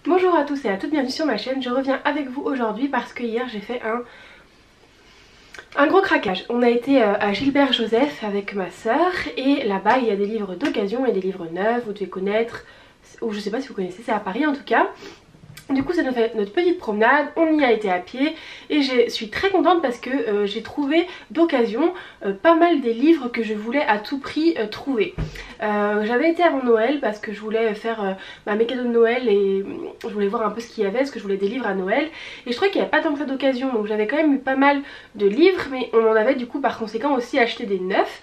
Bonjour à tous et à toutes, bienvenue sur ma chaîne. Je reviens avec vous aujourd'hui parce que hier j'ai fait un gros craquage. On a été à Gilbert Joseph avec ma soeur et là-bas il y a des livres d'occasion et des livres neufs, vous devez connaître, ou je sais pas si vous connaissez, c'est à Paris en tout cas. Du coup ça nous fait notre petite promenade, on y a été à pied et je suis très contente parce que j'ai trouvé d'occasion pas mal des livres que je voulais à tout prix trouver. J'avais été avant Noël parce que je voulais faire mes cadeaux de Noël et je voulais voir un peu ce qu'il y avait, parce que je voulais des livres à Noël. Et je trouvais qu'il n'y avait pas tant que ça d'occasion, donc j'avais quand même eu pas mal de livres, mais on en avait du coup par conséquent aussi acheté des neufs.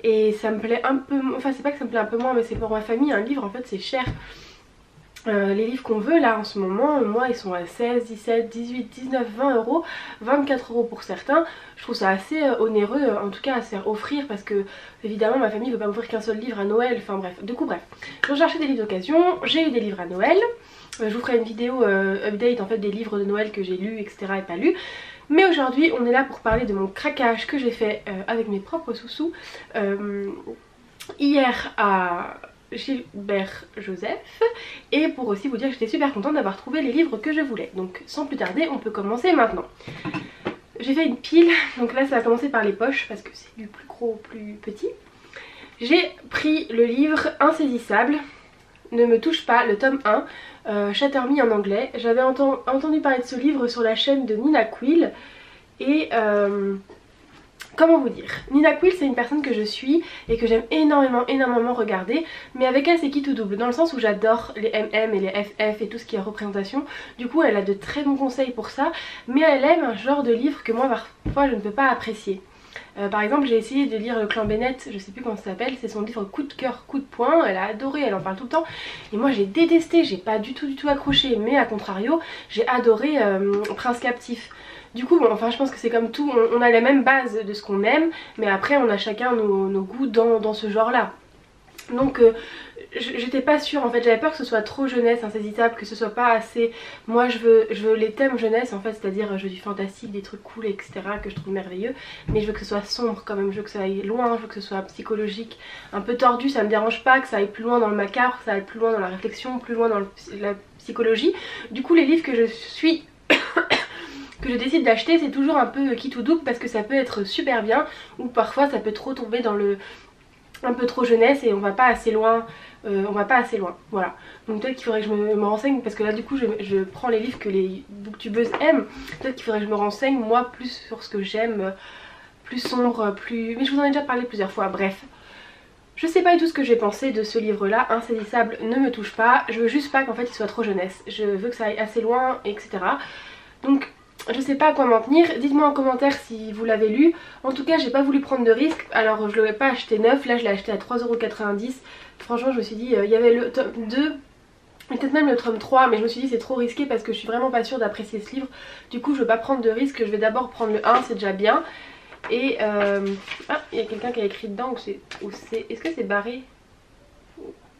Et ça me plaît un peu, enfin c'est pas que ça me plaît un peu moins, mais c'est pour ma famille, un livre en fait c'est cher. Les livres qu'on veut là en ce moment, moi ils sont à 16, 17, 18, 19, 20 euros, 24 euros pour certains. Je trouve ça assez onéreux, en tout cas à se faire offrir, parce que évidemment ma famille ne veut pas m'offrir qu'un seul livre à Noël, enfin bref. Du coup bref, j'ai cherché des livres d'occasion, j'ai eu des livres à Noël. Je vous ferai une vidéo update en fait des livres de Noël que j'ai lus etc et pas lus. Mais aujourd'hui on est là pour parler de mon craquage que j'ai fait avec mes propres sous-sous hier à Gilbert Joseph, et pour aussi vous dire que j'étais super contente d'avoir trouvé les livres que je voulais. Donc sans plus tarder on peut commencer maintenant. J'ai fait une pile, donc là ça va commencer par les poches parce que c'est du plus gros au plus petit. J'ai pris le livre Insaisissable, Ne me touche pas, le tome 1, Shatter Me en anglais. J'avais entendu parler de ce livre sur la chaîne de Nina Quill et comment vous dire, Nina Quill c'est une personne que je suis et que j'aime énormément regarder, mais avec elle c'est qui tout double, dans le sens où j'adore les MM et les FF et tout ce qui est représentation. Du coup elle a de très bons conseils pour ça, mais elle aime un genre de livre que moi parfois je ne peux pas apprécier. Par exemple j'ai essayé de lire Le Clan Bennett, je sais plus comment ça s'appelle, c'est son livre coup de cœur, coup de poing, elle a adoré, elle en parle tout le temps. Et moi j'ai détesté, j'ai pas du tout accroché, mais à contrario j'ai adoré Prince Captif. Du coup bon, enfin je pense que c'est comme tout, on a la même base de ce qu'on aime, mais après on a chacun nos goûts dans ce genre là. Donc j'étais pas sûre en fait, j'avais peur que ce soit trop jeunesse, insaisissable, que ce soit pas assez. Moi je veux les thèmes jeunesse en fait, c'est-à-dire je veux du fantastique, des trucs cool etc que je trouve merveilleux, mais je veux que ce soit sombre quand même, je veux que ça aille loin, je veux que ce soit psychologique, un peu tordu, ça me dérange pas, que ça aille plus loin dans le macabre, que ça aille plus loin dans la réflexion, plus loin dans la psychologie. Du coup les livres que je suis que je décide d'acheter c'est toujours un peu qui tout double, parce que ça peut être super bien ou parfois ça peut trop tomber dans le un peu trop jeunesse et on va pas assez loin, voilà. Donc peut-être qu'il faudrait que je me renseigne, parce que là du coup je prends les livres que les booktubeuses aiment. Peut-être qu'il faudrait que je me renseigne moi plus sur ce que j'aime, plus sombre, plus... mais je vous en ai déjà parlé plusieurs fois, bref. Je sais pas du tout ce que j'ai pensé de ce livre là, Insaisissable ne me touche pas, je veux juste pas qu'en fait il soit trop jeunesse, je veux que ça aille assez loin etc. Donc je sais pas à quoi m'en tenir, dites-moi en commentaire si vous l'avez lu. En tout cas j'ai pas voulu prendre de risque, alors je l'aurais pas acheté neuf, là je l'ai acheté à 3,90 €. Franchement je me suis dit, il y avait le tome 2, peut-être même le tome 3, mais je me suis dit c'est trop risqué parce que je suis vraiment pas sûre d'apprécier ce livre. Du coup je veux pas prendre de risque, je vais d'abord prendre le 1, c'est déjà bien. Et ah, il y a quelqu'un qui a écrit dedans, est-ce que c'est barré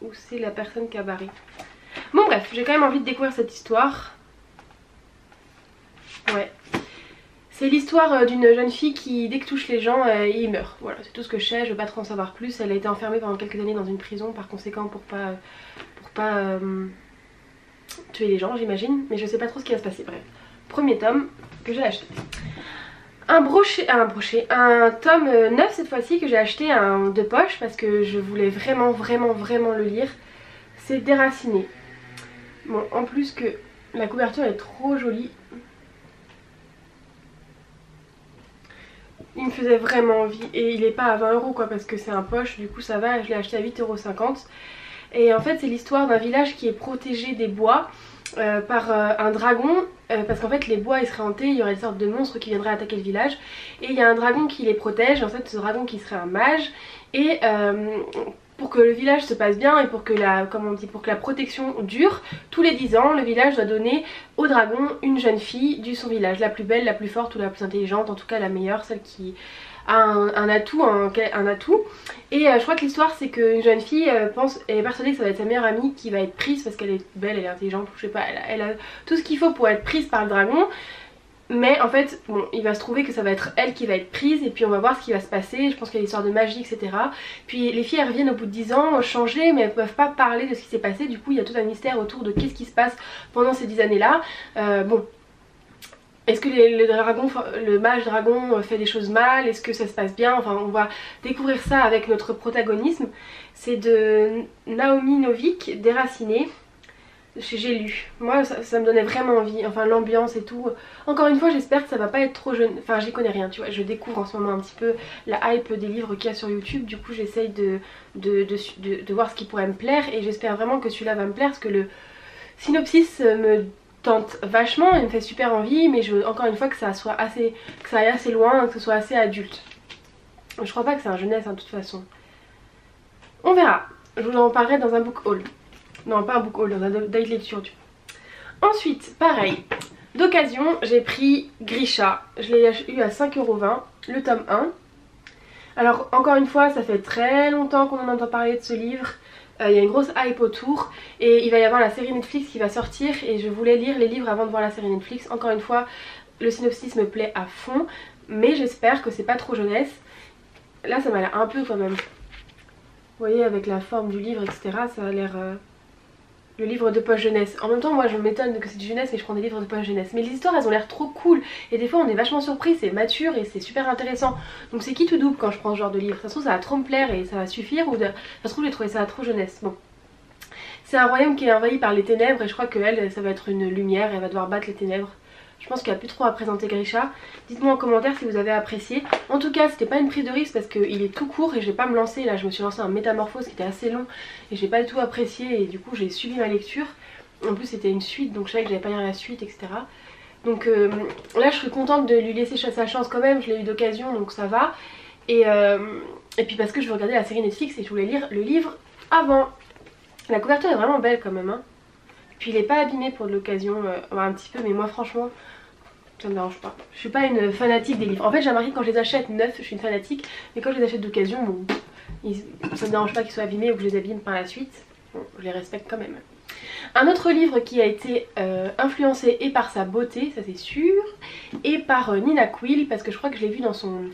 ou c'est la personne qui a barré? Bon bref, j'ai quand même envie de découvrir cette histoire. Ouais, c'est l'histoire d'une jeune fille qui dès que touche les gens il meurt. Voilà, c'est tout ce que je sais, je veux pas trop en savoir plus. Elle a été enfermée pendant quelques années dans une prison par conséquent pour pas tuer les gens j'imagine, mais je sais pas trop ce qui va se passer. Bref, premier tome que j'ai acheté. Un tome 9 cette fois-ci que j'ai acheté de poche parce que je voulais vraiment le lire. C'est Déraciné. Bon, en plus que la couverture est trop jolie. Il me faisait vraiment envie et il est pas à 20 € quoi, parce que c'est un poche, du coup ça va, je l'ai acheté à 8,50 €. Et en fait c'est l'histoire d'un village qui est protégé des bois par un dragon, parce qu'en fait les bois ils seraient hantés, il y aurait des sortes de monstres qui viendraient attaquer le village. Et il y a un dragon qui les protège, en fait ce dragon qui serait un mage. Et pour que le village se passe bien et pour que pour que la protection dure, tous les 10 ans le village doit donner au dragon une jeune fille de son village, la plus belle, la plus forte ou la plus intelligente, en tout cas la meilleure, celle qui a un atout. Et je crois que l'histoire c'est qu'une jeune fille elle est persuadée que ça va être sa meilleure amie qui va être prise parce qu'elle est belle, elle est intelligente, je sais pas, elle a tout ce qu'il faut pour être prise par le dragon. Mais en fait, bon, il va se trouver que ça va être elle qui va être prise et puis on va voir ce qui va se passer. Je pense qu'il y a l'histoire de magie, etc. Puis les filles elles reviennent au bout de 10 ans, changées, mais elles peuvent pas parler de ce qui s'est passé. Du coup il y a tout un mystère autour de qu'est-ce qui se passe pendant ces 10 années là. Bon, est-ce que le mage dragon fait des choses mal? Est-ce que ça se passe bien? Enfin on va découvrir ça avec notre protagonisme. C'est de Naomi Novik, Déracinée. J'ai lu, moi ça me donnait vraiment envie, enfin l'ambiance et tout. Encore une fois j'espère que ça va pas être trop jeune, enfin j'y connais rien tu vois, je découvre en ce moment un petit peu la hype des livres qu'il y a sur YouTube. Du coup j'essaye de voir ce qui pourrait me plaire et j'espère vraiment que celui-là va me plaire parce que le synopsis me tente vachement, il me fait super envie, mais je veux encore une fois que ça soit assez, que ça aille assez loin, que ce soit assez adulte. Je crois pas que c'est un jeunesse de toute façon. On verra, je vous en parlerai dans un book haul. Non pas un book haul, dans un date lecture du coup. Ensuite pareil, d'occasion j'ai pris Grisha. Je l'ai eu à 5,20 € le tome 1. Alors encore une fois ça fait très longtemps qu'on en entend parler de ce livre. Il y a une grosse hype autour et il va y avoir la série Netflix qui va sortir et je voulais lire les livres avant de voir la série Netflix. Encore une fois le synopsis me plaît à fond mais j'espère que c'est pas trop jeunesse. Là ça m'a l'air un peu quand même. Vous voyez avec la forme du livre etc, ça a l'air... le livre de poche jeunesse. En même temps moi je m'étonne que c'est du jeunesse et je prends des livres de poche jeunesse. Mais les histoires elles ont l'air trop cool et des fois on est vachement surpris, c'est mature et c'est super intéressant. Donc c'est qui tout double quand je prends ce genre de livre. Ça se trouve ça va trop me plaire et ça va suffire ou ça se trouve j'ai trouvé ça trop jeunesse. Bon. C'est un royaume qui est envahi par les ténèbres et je crois que elle ça va être une lumière, elle va devoir battre les ténèbres. Je pense qu'il n'y a plus trop à présenter Grisha. Dites-moi en commentaire si vous avez apprécié. En tout cas c'était pas une prise de risque parce qu'il est tout court et je vais pas me lancer. Là je me suis lancée un métamorphose qui était assez long et j'ai pas du tout apprécié et du coup j'ai suivi ma lecture. En plus c'était une suite donc je savais que j'allais pas lire la suite etc. Donc là je suis contente de lui laisser sa chance quand même. Je l'ai eu d'occasion donc ça va. Et puis parce que je veux regarder la série Netflix et je voulais lire le livre avant. La couverture est vraiment belle quand même hein. Puis il est pas abîmé pour de l'occasion, un petit peu mais moi franchement ça me dérange pas. Je suis pas une fanatique des livres. En fait j'ai remarqué que quand je les achète neufs je suis une fanatique, mais quand je les achète d'occasion bon, ça me dérange pas qu'ils soient abîmés ou que je les abîme par la suite. Bon, je les respecte quand même. Un autre livre qui a été influencé et par sa beauté, ça c'est sûr, et par Nina Quill parce que je crois que je l'ai vu dans son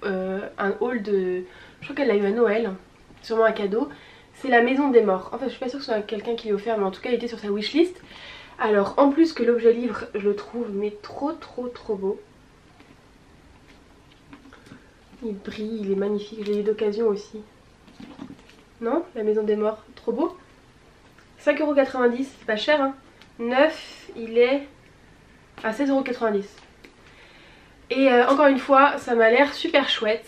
un haul de... Je crois qu'elle l'a eu à Noël, sûrement un cadeau. C'est La Maison des Morts. En fait je suis pas sûre que ce soit quelqu'un qui l'ait offert mais en tout cas il était sur sa wishlist. Alors en plus que l'objet livre je le trouve mais trop beau. Il brille, il est magnifique, je l'ai eu d'occasion aussi. Non? La Maison des Morts, trop beau. 5,90 €, c'est pas cher hein. Neuf, il est à 16,90 €. Et encore une fois ça m'a l'air super chouette.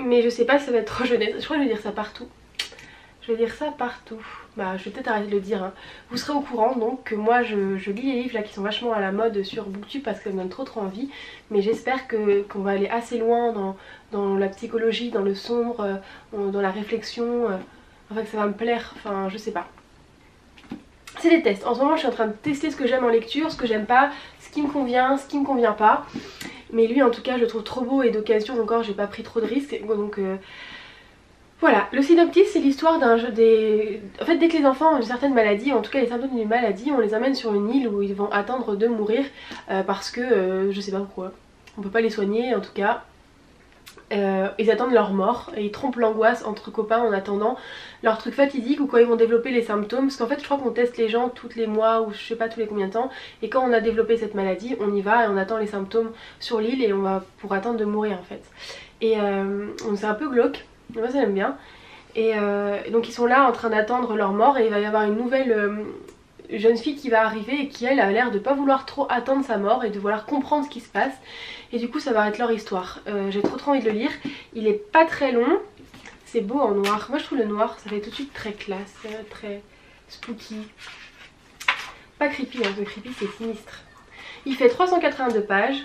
Mais je sais pas si ça va être trop jeunesse, je crois que je vais dire ça partout. Je vais dire ça partout. Bah je vais peut-être arrêter de le dire hein. Vous serez au courant donc que moi je lis les livres là qui sont vachement à la mode sur Booktube parce que ça me donne trop envie. Mais j'espère qu'on va aller assez loin dans la psychologie, dans le sombre, dans la réflexion. Enfin que ça va me plaire, enfin je sais pas. C'est des tests. En ce moment je suis en train de tester ce que j'aime en lecture, ce que j'aime pas, ce qui me convient, ce qui me convient pas. Mais lui en tout cas je le trouve trop beau et d'occasion encore j'ai pas pris trop de risques. Donc voilà, le synopsis c'est l'histoire d'un jeu des... En fait dès que les enfants ont une certaine maladie, en tout cas les symptômes d'une maladie, on les amène sur une île où ils vont attendre de mourir parce que je sais pas pourquoi. On peut pas les soigner en tout cas. Ils attendent leur mort et ils trompent l'angoisse entre copains en attendant leur truc fatidique ou quand ils vont développer les symptômes. Parce qu'en fait je crois qu'on teste les gens tous les mois ou je sais pas tous les combien de temps. Et quand on a développé cette maladie on y va et on attend les symptômes sur l'île et on va pour attendre de mourir en fait. Et c'est un peu glauque. Moi ça j'aime bien. Et donc ils sont là en train d'attendre leur mort et il va y avoir une nouvelle jeune fille qui va arriver et qui elle a l'air de pas vouloir trop attendre sa mort et de vouloir comprendre ce qui se passe. Et du coup ça va être leur histoire. J'ai trop envie de le lire. Il est pas très long. C'est beau en noir. Moi je trouve le noir ça fait tout de suite très classe, très spooky. Pas creepy hein, parce que creepy c'est sinistre. Il fait 382 pages.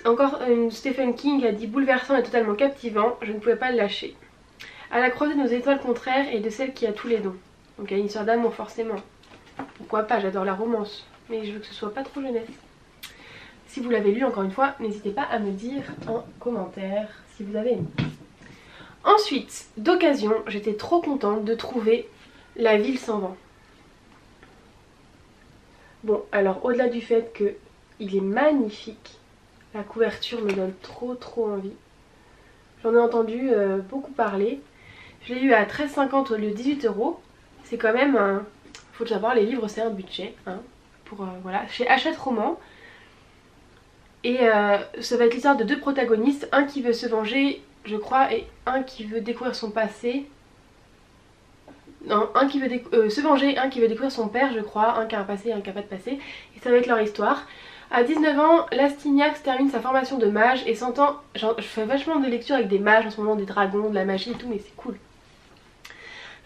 Encore une Stephen King a dit bouleversant et totalement captivant, je ne pouvais pas le lâcher. À la croisée de nos étoiles contraires et de celle qui a tous les dons. Donc il y a une histoire d'amour forcément. Pourquoi pas, j'adore la romance. Mais je veux que ce soit pas trop jeunesse. Si vous l'avez lu encore une fois, n'hésitez pas à me dire en commentaire si vous avez aimé. Ensuite, d'occasion, j'étais trop contente de trouver La Ville sans vent. Bon, alors au-delà du fait que il est magnifique, la couverture me donne trop envie. J'en ai entendu beaucoup parler. Je l'ai eu à 13,50 au lieu de 18 €. C'est quand même un... Faut déjà voir, les livres c'est un budget. Hein, pour, voilà, chez Hachette Roman. Et ça va être l'histoire de deux protagonistes. Un qui veut se venger, je crois, et un qui veut découvrir son passé. Non, un qui veut se venger, un qui veut découvrir son père, je crois. Un qui a un passé et un qui n'a pas de passé. Et ça va être leur histoire. À 19 ans, Lastignax termine sa formation de mage et s'entend... Je fais vachement de lectures avec des mages en ce moment, des dragons, de la magie et tout, mais c'est cool.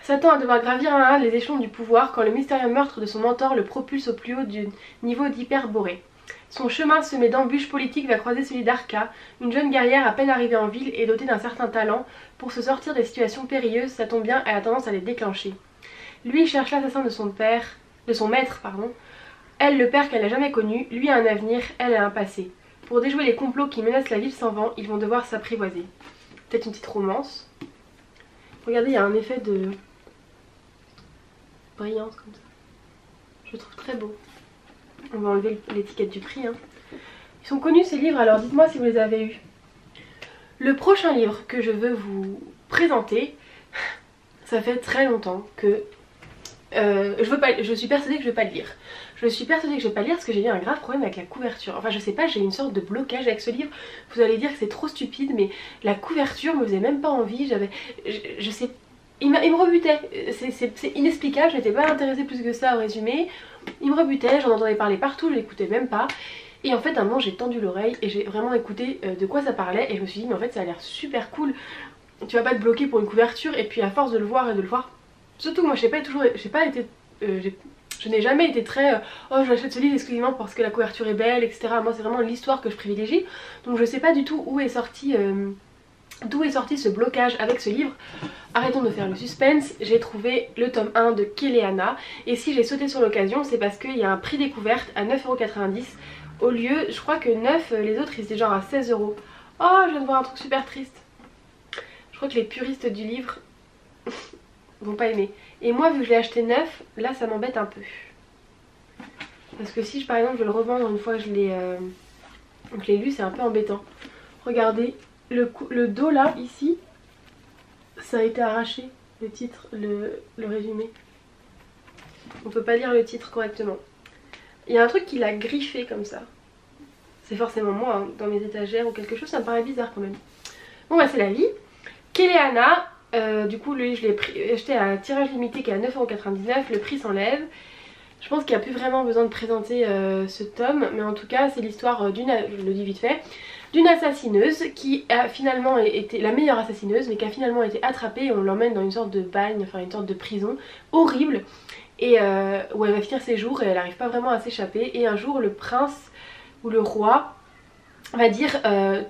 S'attend à devoir gravir un à un les échelons du pouvoir quand le mystérieux meurtre de son mentor le propulse au plus haut du niveau d'Hyperborée. Son chemin semé d'embûches politiques va croiser celui d'Arca, une jeune guerrière à peine arrivée en ville et dotée d'un certain talent. Pour se sortir des situations périlleuses, ça tombe bien, elle a tendance à les déclencher. Lui cherche l'assassin de son maître, pardon. Elle, le père qu'elle n'a jamais connu, lui a un avenir, elle a un passé. Pour déjouer les complots qui menacent la ville sans vent, ils vont devoir s'apprivoiser. Peut-être une petite romance. Regardez, il y a un effet de brillance comme ça. Je le trouve très beau. On va enlever l'étiquette du prix. Hein. Ils sont connus ces livres, alors dites-moi si vous les avez eus. Le prochain livre que je veux vous présenter, ça fait très longtemps que je suis persuadée que je vais pas le lire. Je suis persuadée que je vais pas le lire parce que j'ai eu un grave problème avec la couverture. Enfin je sais pas, j'ai une sorte de blocage avec ce livre. Vous allez dire que c'est trop stupide, mais la couverture me faisait même pas envie. Je sais, il me rebutait. C'est inexplicable, je n'étais pas intéressée plus que ça au résumé. Il me rebutait, j'en entendais parler partout, je l'écoutais même pas. Et en fait à un moment j'ai tendu l'oreille et j'ai vraiment écouté de quoi ça parlait. Et je me suis dit mais en fait ça a l'air super cool. Tu vas pas te bloquer pour une couverture. Et puis à force de le voir et de le voir, surtout moi je n'ai jamais été très oh j'achète ce livre exclusivement parce que la couverture est belle, etc. Moi c'est vraiment l'histoire que je privilégie. Donc je sais pas du tout où est sorti d'où est sorti ce blocage avec ce livre. Arrêtons de faire le suspense. J'ai trouvé le tome 1 de Kéléana. Et si j'ai sauté sur l'occasion, c'est parce qu'il y a un prix découverte à 9,90 € au lieu, je crois que 9, les autres ils étaient genre à 16 €. Oh je viens de voir un truc super triste. Je crois que les puristes du livre vont pas aimer. Et moi vu que je l'ai acheté neuf, là ça m'embête un peu. Parce que si par exemple je le revends une fois que je l'ai lu, c'est un peu embêtant. Regardez, le dos là, ici, ça a été arraché, le titre, le résumé. On peut pas lire le titre correctement. Il y a un truc qui l'a griffé comme ça. C'est forcément moi, hein, dans mes étagères ou quelque chose, ça me paraît bizarre quand même. Bon bah c'est la vie. Kéléana, du coup lui je l'ai acheté à un tirage limité qui est à 9,99 €, le prix s'enlève. Je pense qu'il n'y a plus vraiment besoin de présenter ce tome, mais en tout cas c'est l'histoire d'une, je le dis vite fait, d'une assassineuse qui a finalement été la meilleure assassineuse, mais qui a finalement été attrapée et on l'emmène dans une sorte de bagne, enfin une sorte de prison horrible, et où elle va finir ses jours et elle n'arrive pas vraiment à s'échapper. Et un jour le prince ou le roi va dire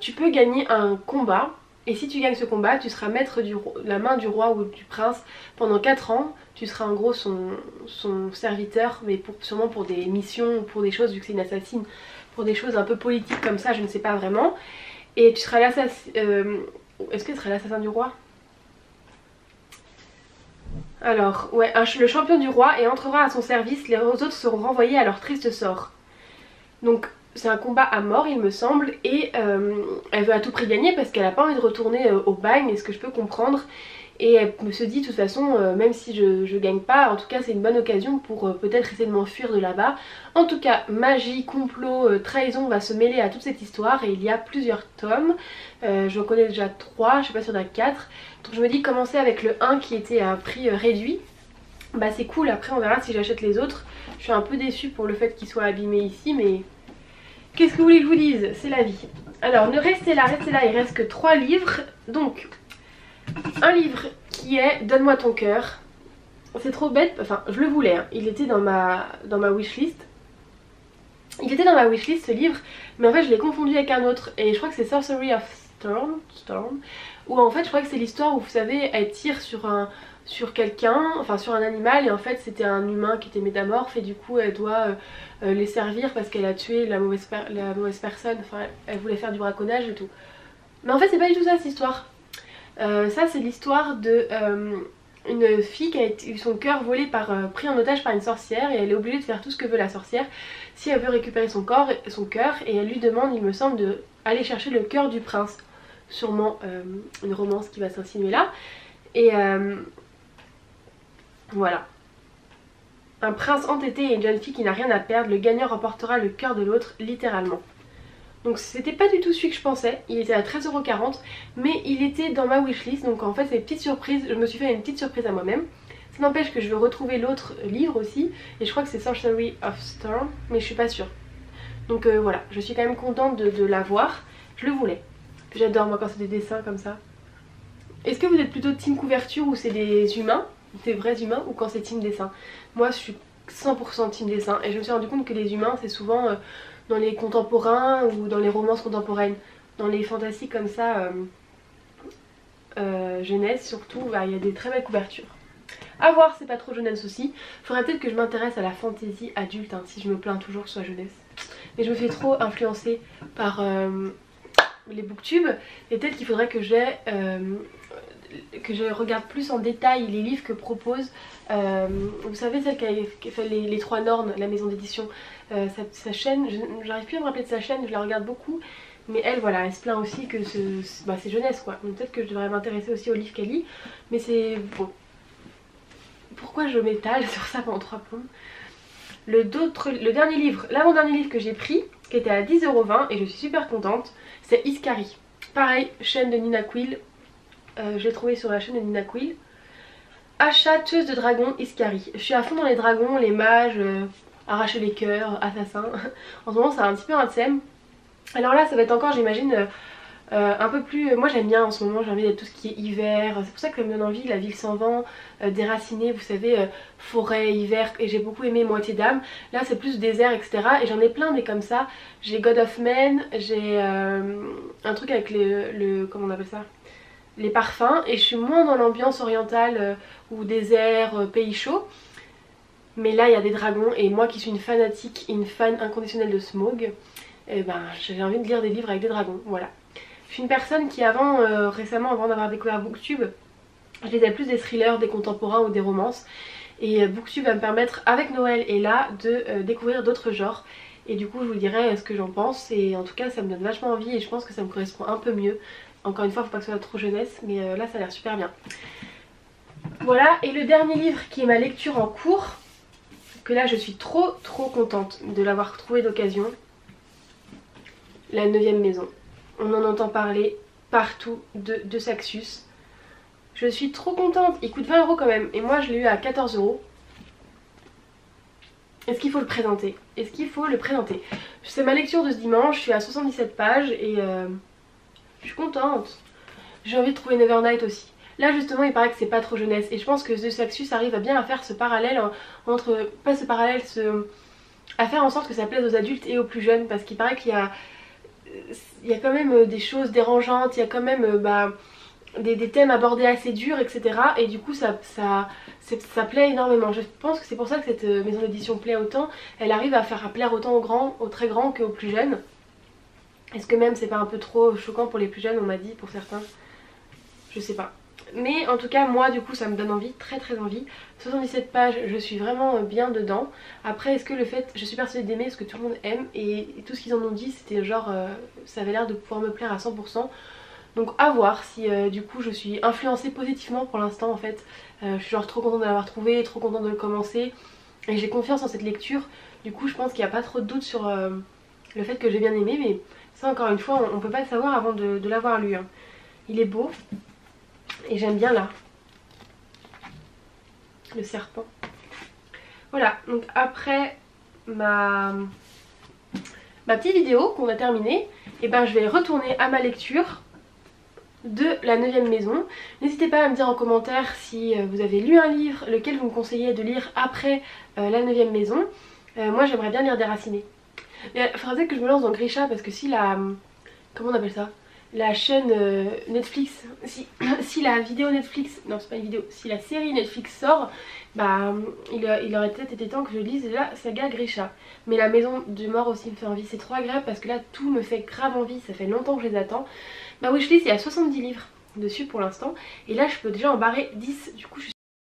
tu peux gagner un combat. Et si tu gagnes ce combat, tu seras maître la main du roi ou du prince pendant 4 ans. Tu seras en gros son serviteur, mais sûrement pour des missions, pour des choses, vu que c'est une assassine, pour des choses un peu politiques comme ça, je ne sais pas vraiment. Et tu seras l'assassin... Est-ce que tu seras l'assassin du roi? Alors, ouais, le champion du roi et entrera à son service, les autres seront renvoyés à leur triste sort. Donc... c'est un combat à mort il me semble et elle veut à tout prix gagner parce qu'elle a pas envie de retourner au bagne, est ce que je peux comprendre. Et elle se dit de toute façon même si je gagne pas, en tout cas c'est une bonne occasion pour peut-être essayer de m'enfuir de là-bas. En tout cas magie, complot, trahison va se mêler à toute cette histoire et il y a plusieurs tomes. J'en connais déjà 3, je suis pas sûre d'un 4. Donc je me dis commencer avec le 1 qui était à prix réduit. Bah c'est cool, après on verra si j'achète les autres. Je suis un peu déçue pour le fait qu'il soit abîmé ici mais... qu'est-ce que vous voulez que je vous dise? C'est la vie. Alors ne restez là, il reste que 3 livres. Donc, un livre qui est Donne-moi ton cœur. C'est trop bête, enfin je le voulais, hein. Il était dans ma wishlist. Il était dans ma wishlist ce livre, mais en fait je l'ai confondu avec un autre. Et je crois que c'est Sorcery of Storm. Où en fait je crois que c'est l'histoire où vous savez, elle tire sur quelqu'un, enfin sur un animal, et en fait c'était un humain qui était métamorphe et du coup elle doit les servir parce qu'elle a tué la mauvaise personne, enfin elle voulait faire du braconnage et tout. Mais en fait c'est pas du tout ça cette histoire. Ça c'est l'histoire de une fille qui a eu son cœur volé pris en otage par une sorcière, et elle est obligée de faire tout ce que veut la sorcière si elle veut récupérer son cœur, et elle lui demande, il me semble, d'aller chercher le cœur du prince. Sûrement une romance qui va s'insinuer là. Et voilà. Un prince entêté et une jeune fille qui n'a rien à perdre, le gagnant remportera le cœur de l'autre, littéralement. Donc c'était pas du tout celui que je pensais, il était à 13,40 €, mais il était dans ma wishlist, donc en fait c'est une petite surprise, je me suis fait une petite surprise à moi-même. Ça n'empêche que je veux retrouver l'autre livre aussi, et je crois que c'est Sorcery of Storm, mais je suis pas sûre. Donc voilà, je suis quand même contente de l'avoir, je le voulais. J'adore moi quand c'est des dessins comme ça. Est-ce que vous êtes plutôt team couverture ou c'est des humains, des vrais humains, ou quand c'est team dessin? Moi je suis 100% team dessin, et je me suis rendu compte que les humains c'est souvent dans les contemporains ou dans les romances contemporaines. Dans les fantastiques comme ça, jeunesse surtout, bah, il y a des très belles couvertures. A voir, c'est pas trop jeunesse aussi. Faudrait peut-être que je m'intéresse à la fantasy adulte, hein, si je me plains toujours que ce soit jeunesse. Mais je me fais trop influencer par les booktubes, et peut-être qu'il faudrait que je regarde plus en détail les livres que propose, vous savez, celle qui a fait les 3 Nornes, la maison d'édition, sa chaîne, j'arrive plus à me rappeler de sa chaîne, je la regarde beaucoup, mais elle, voilà, elle se plaint aussi que c'est jeunesse quoi, donc peut-être que je devrais m'intéresser aussi aux livres qu'elle lit, mais c'est bon. Pourquoi je m'étale sur ça pendant 3 plombs? Le dernier livre, l'avant-dernier livre que j'ai pris, qui était à 10,20 € et je suis super contente, c'est Iskari. Pareil, chaîne de Nina Quill, je l'ai trouvé sur la chaîne de Nina Quill. Achat tueuse de dragons Iskari. Je suis à fond dans les dragons, les mages, arracher les cœurs, assassins. En ce moment c'est un petit peu un thème. Alors là ça va être encore, j'imagine, un peu plus... Moi j'aime bien en ce moment, j'ai envie d'être tout ce qui est hiver. C'est pour ça que ça me donne envie, la ville sans vent, déracinée, vous savez, forêt, hiver. Et j'ai beaucoup aimé Moitié d'âme. Là c'est plus désert, etc. Et j'en ai plein des comme ça. J'ai God of Men, j'ai un truc avec comment on appelle ça, les parfums, et je suis moins dans l'ambiance orientale ou désert, pays chaud. Mais là il y a des dragons, et moi qui suis une fanatique, une fan inconditionnelle de Smaug, et ben j'ai envie de lire des livres avec des dragons, voilà. Je suis une personne qui récemment avant d'avoir découvert Booktube, je lisais plus des thrillers, des contemporains ou des romances, et Booktube va me permettre avec Noël et là de découvrir d'autres genres. Et du coup je vous dirai ce que j'en pense, et en tout cas ça me donne vachement envie et je pense que ça me correspond un peu mieux. Encore une fois, faut pas que ce soit trop jeunesse, mais là ça a l'air super bien. Voilà, et le dernier livre qui est ma lecture en cours, que là je suis trop contente de l'avoir trouvé d'occasion, La 9e maison. On en entend parler partout de Saxus. Je suis trop contente, il coûte 20 € quand même, et moi je l'ai eu à 14 €. Est-ce qu'il faut le présenter? Est-ce qu'il faut le présenter? C'est ma lecture de ce dimanche, je suis à 77 pages et je suis contente. J'ai envie de trouver Nevernight aussi. Là justement il paraît que c'est pas trop jeunesse, et je pense que The Saxus arrive à bien à faire ce parallèle entre... Pas ce parallèle, à faire en sorte que ça plaise aux adultes et aux plus jeunes, parce qu'il paraît qu'il y a quand même des choses dérangeantes, il y a quand même des thèmes abordés assez durs, etc. Et du coup ça plaît énormément. Je pense que c'est pour ça que cette maison d'édition plaît autant. Elle arrive à faire plaire autant aux très grands qu'aux plus jeunes. Est-ce que même c'est pas un peu trop choquant pour les plus jeunes, on m'a dit, pour certains? Je sais pas. Mais en tout cas moi du coup ça me donne envie, très envie. 77 pages, je suis vraiment bien dedans. Après est-ce que le fait, je suis persuadée d'aimer ce que tout le monde aime, et tout ce qu'ils en ont dit c'était genre ça avait l'air de pouvoir me plaire à 100%. Donc à voir si du coup je suis influencée positivement pour l'instant en fait. Je suis genre trop contente de l'avoir trouvé, trop contente de le commencer, et j'ai confiance en cette lecture. Du coup je pense qu'il n'y a pas trop de doute sur le fait que j'ai bien aimé, mais ça encore une fois on peut pas le savoir avant de l'avoir lu, hein. Il est beau. Et j'aime bien là le serpent. Voilà, donc après ma petite vidéo qu'on a terminée, et ben je vais retourner à ma lecture de La 9e maison. N'hésitez pas à me dire en commentaire si vous avez lu un livre, lequel vous me conseillez de lire après La 9e maison. Moi j'aimerais bien lire Déraciné. Il faudrait que je me lance dans Grisha, parce que si la... comment on appelle ça, la chaîne Netflix, si la vidéo Netflix, non c'est pas une vidéo, si la série Netflix sort, bah il aurait peut-être été temps que je lise la saga Grisha. Mais La maison du mort aussi me fait envie, c'est trop agréable parce que là tout me fait grave envie, ça fait longtemps que je les attends. Ma wishlist il y a 70 livres dessus pour l'instant, et là je peux déjà en barrer 10, du coup je suis